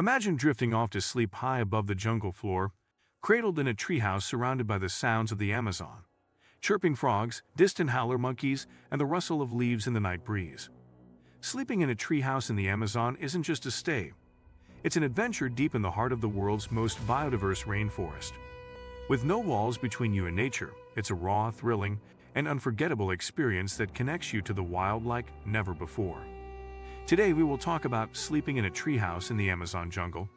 Imagine drifting off to sleep high above the jungle floor, cradled in a treehouse surrounded by the sounds of the Amazon, chirping frogs, distant howler monkeys, and the rustle of leaves in the night breeze. Sleeping in a treehouse in the Amazon isn't just a stay. It's an adventure deep in the heart of the world's most biodiverse rainforest. With no walls between you and nature, it's a raw, thrilling, and unforgettable experience that connects you to the wild like never before. Today we will talk about sleeping in a treehouse in the Amazon jungle.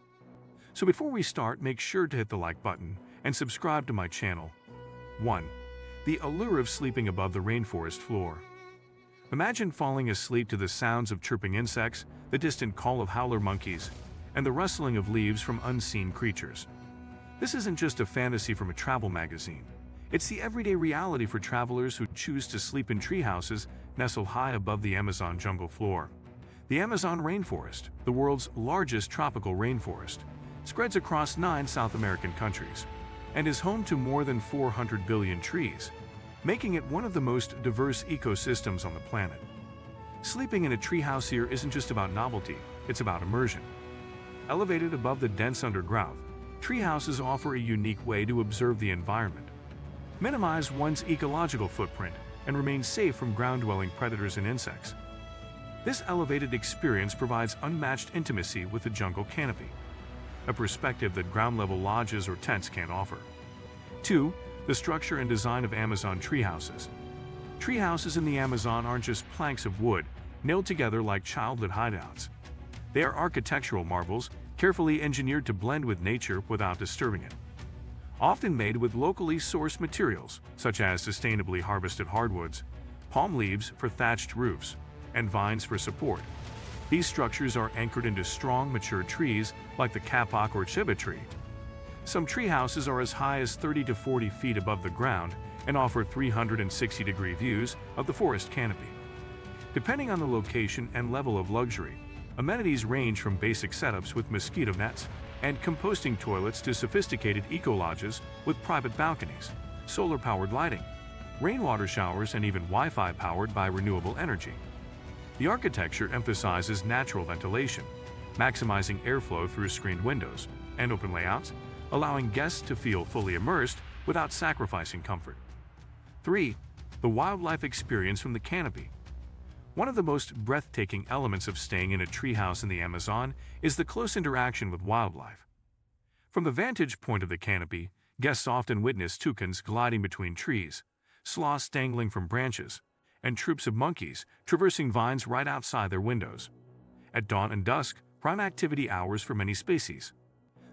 So before we start, make sure to hit the like button and subscribe to my channel. 1. The allure of sleeping above the rainforest floor. Imagine falling asleep to the sounds of chirping insects, the distant call of howler monkeys, and the rustling of leaves from unseen creatures. This isn't just a fantasy from a travel magazine. It's the everyday reality for travelers who choose to sleep in treehouses nestled high above the Amazon jungle floor. The Amazon rainforest, the world's largest tropical rainforest, spreads across 9 South American countries and is home to more than 400 billion trees, making it one of the most diverse ecosystems on the planet. Sleeping in a treehouse here isn't just about novelty, it's about immersion. Elevated above the dense undergrowth, treehouses offer a unique way to observe the environment, minimize one's ecological footprint, and remain safe from ground-dwelling predators and insects. This elevated experience provides unmatched intimacy with the jungle canopy, a perspective that ground-level lodges or tents can't offer. 2. The structure and design of Amazon treehouses. Treehouses in the Amazon aren't just planks of wood nailed together like childhood hideouts. They are architectural marvels, carefully engineered to blend with nature without disturbing it. Often made with locally sourced materials, such as sustainably harvested hardwoods, palm leaves for thatched roofs, and vines for support. These structures are anchored into strong, mature trees like the kapok or chiba tree. Some tree houses are as high as 30 to 40 feet above the ground and offer 360-degree views of the forest canopy. Depending on the location and level of luxury, amenities range from basic setups with mosquito nets and composting toilets to sophisticated eco-lodges with private balconies, solar-powered lighting, rainwater showers, and even Wi-Fi powered by renewable energy. The architecture emphasizes natural ventilation, maximizing airflow through screened windows and open layouts, allowing guests to feel fully immersed without sacrificing comfort. 3. The wildlife experience from the canopy. One of the most breathtaking elements of staying in a treehouse in the Amazon is the close interaction with wildlife. From the vantage point of the canopy, guests often witness toucans gliding between trees, sloths dangling from branches, and troops of monkeys traversing vines right outside their windows. At dawn and dusk, prime activity hours for many species.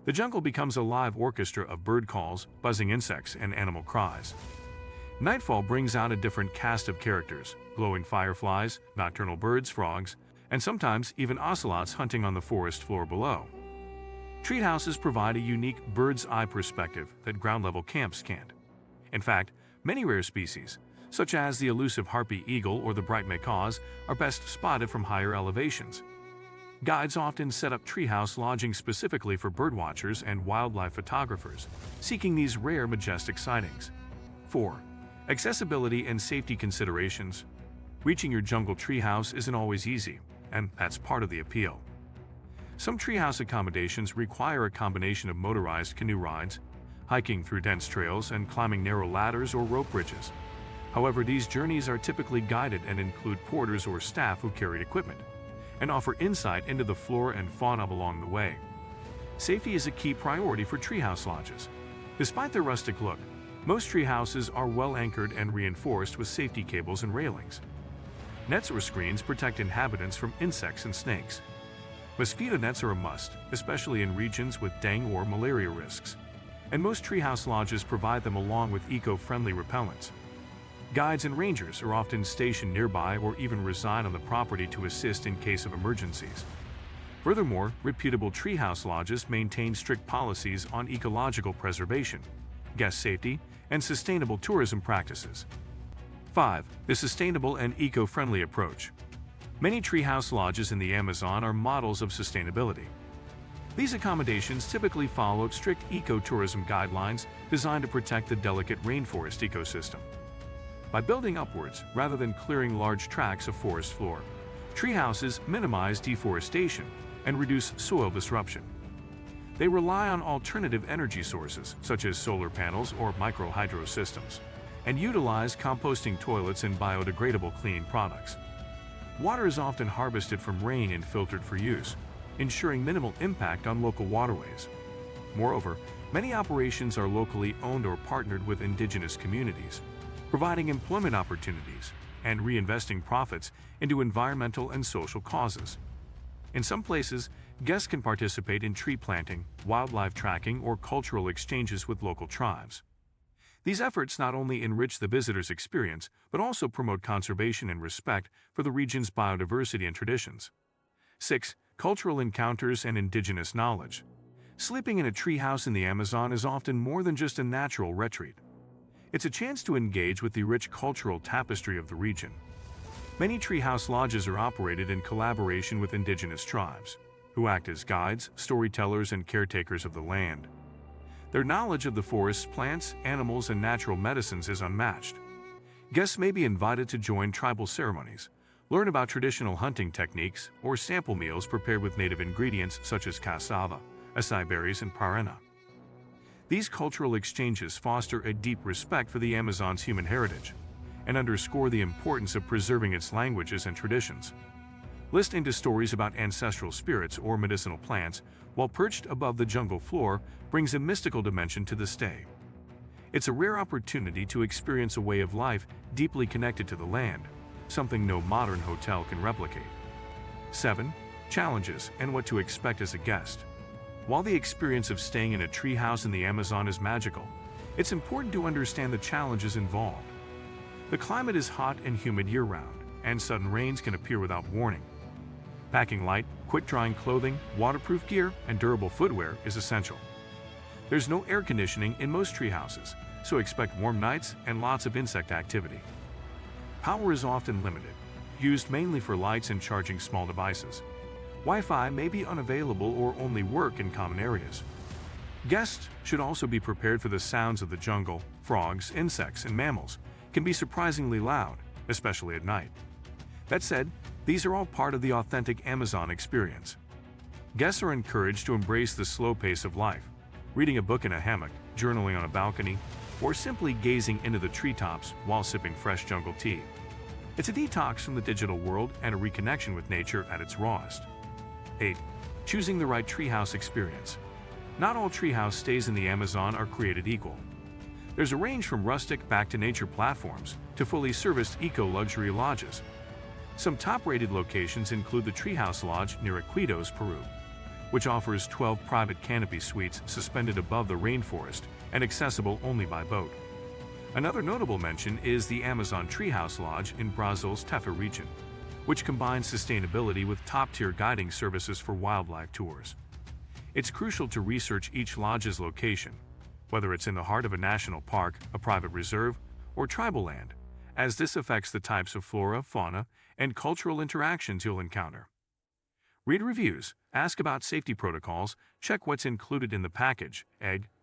The jungle becomes a live orchestra of bird calls, buzzing insects, and animal cries. Nightfall brings out a different cast of characters: glowing fireflies, nocturnal birds, frogs, and sometimes even ocelots hunting on the forest floor below. Treehouses provide a unique bird's-eye perspective that ground-level camps can't. In fact, many rare species, such as the elusive harpy eagle or the bright macaws, are best spotted from higher elevations. Guides often set up treehouse lodging specifically for birdwatchers and wildlife photographers, seeking these rare, majestic sightings. 4. Accessibility and safety considerations. Reaching your jungle treehouse isn't always easy, and that's part of the appeal. Some treehouse accommodations require a combination of motorized canoe rides, hiking through dense trails, and climbing narrow ladders or rope bridges. However, these journeys are typically guided and include porters or staff who carry equipment and offer insight into the flora and fauna along the way. Safety is a key priority for treehouse lodges. Despite their rustic look, most treehouses are well anchored and reinforced with safety cables and railings. Nets or screens protect inhabitants from insects and snakes. Mosquito nets are a must, especially in regions with dengue or malaria risks, and most treehouse lodges provide them along with eco-friendly repellents. Guides and rangers are often stationed nearby or even reside on the property to assist in case of emergencies. Furthermore, reputable treehouse lodges maintain strict policies on ecological preservation, guest safety, and sustainable tourism practices. 5. The sustainable and eco-friendly approach. Many treehouse lodges in the Amazon are models of sustainability. These accommodations typically follow strict ecotourism guidelines designed to protect the delicate rainforest ecosystem. By building upwards rather than clearing large tracts of forest floor, treehouses minimize deforestation and reduce soil disruption. They rely on alternative energy sources, such as solar panels or micro-hydro systems, and utilize composting toilets and biodegradable cleaning products. Water is often harvested from rain and filtered for use, ensuring minimal impact on local waterways. Moreover, many operations are locally owned or partnered with indigenous communities, providing employment opportunities and reinvesting profits into environmental and social causes. In some places, guests can participate in tree planting, wildlife tracking, or cultural exchanges with local tribes. These efforts not only enrich the visitor's experience, but also promote conservation and respect for the region's biodiversity and traditions. 6. Cultural encounters and indigenous knowledge. Sleeping in a treehouse in the Amazon is often more than just a natural retreat. It's a chance to engage with the rich cultural tapestry of the region. Many treehouse lodges are operated in collaboration with indigenous tribes, who act as guides, storytellers, and caretakers of the land. Their knowledge of the forest's plants, animals, and natural medicines is unmatched. Guests may be invited to join tribal ceremonies, learn about traditional hunting techniques, or sample meals prepared with native ingredients such as cassava, acai berries, and parenna. These cultural exchanges foster a deep respect for the Amazon's human heritage and underscore the importance of preserving its languages and traditions. Listening to stories about ancestral spirits or medicinal plants while perched above the jungle floor brings a mystical dimension to the stay. It's a rare opportunity to experience a way of life deeply connected to the land, something no modern hotel can replicate. 7. Challenges and what to expect as a guest. While the experience of staying in a treehouse in the Amazon is magical, it's important to understand the challenges involved. The climate is hot and humid year-round, and sudden rains can appear without warning. Packing light, quick-drying clothing, waterproof gear, and durable footwear is essential. There's no air conditioning in most tree houses, so expect warm nights and lots of insect activity. Power is often limited, used mainly for lights and charging small devices. Wi-Fi may be unavailable or only work in common areas. Guests should also be prepared for the sounds of the jungle. Frogs, insects, and mammals can be surprisingly loud, especially at night. That said, these are all part of the authentic Amazon experience. Guests are encouraged to embrace the slow pace of life, reading a book in a hammock, journaling on a balcony, or simply gazing into the treetops while sipping fresh jungle tea. It's a detox from the digital world and a reconnection with nature at its rawest. 8. Choosing the right treehouse experience. Not all treehouse stays in the Amazon are created equal. There's a range from rustic back-to-nature platforms to fully serviced eco-luxury lodges. Some top-rated locations include the Treehouse Lodge near Iquitos, Peru, which offers 12 private canopy suites suspended above the rainforest and accessible only by boat. Another notable mention is the Amazon Treehouse Lodge in Brazil's Tefa region, which combines sustainability with top-tier guiding services for wildlife tours. It's crucial to research each lodge's location, whether it's in the heart of a national park, a private reserve, or tribal land, as this affects the types of flora, fauna, and cultural interactions you'll encounter. Read reviews, ask about safety protocols, check what's included in the package,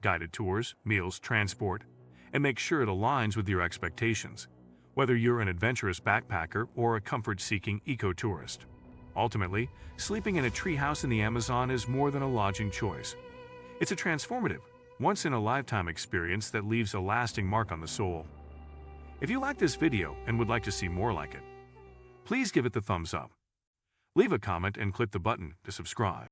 guided tours, meals, transport, and make sure it aligns with your expectations, whether you're an adventurous backpacker or a comfort-seeking eco-tourist. Ultimately, sleeping in a treehouse in the Amazon is more than a lodging choice. It's a transformative, once-in-a-lifetime experience that leaves a lasting mark on the soul. If you like this video and would like to see more like it, please give it the thumbs up. Leave a comment and click the button to subscribe.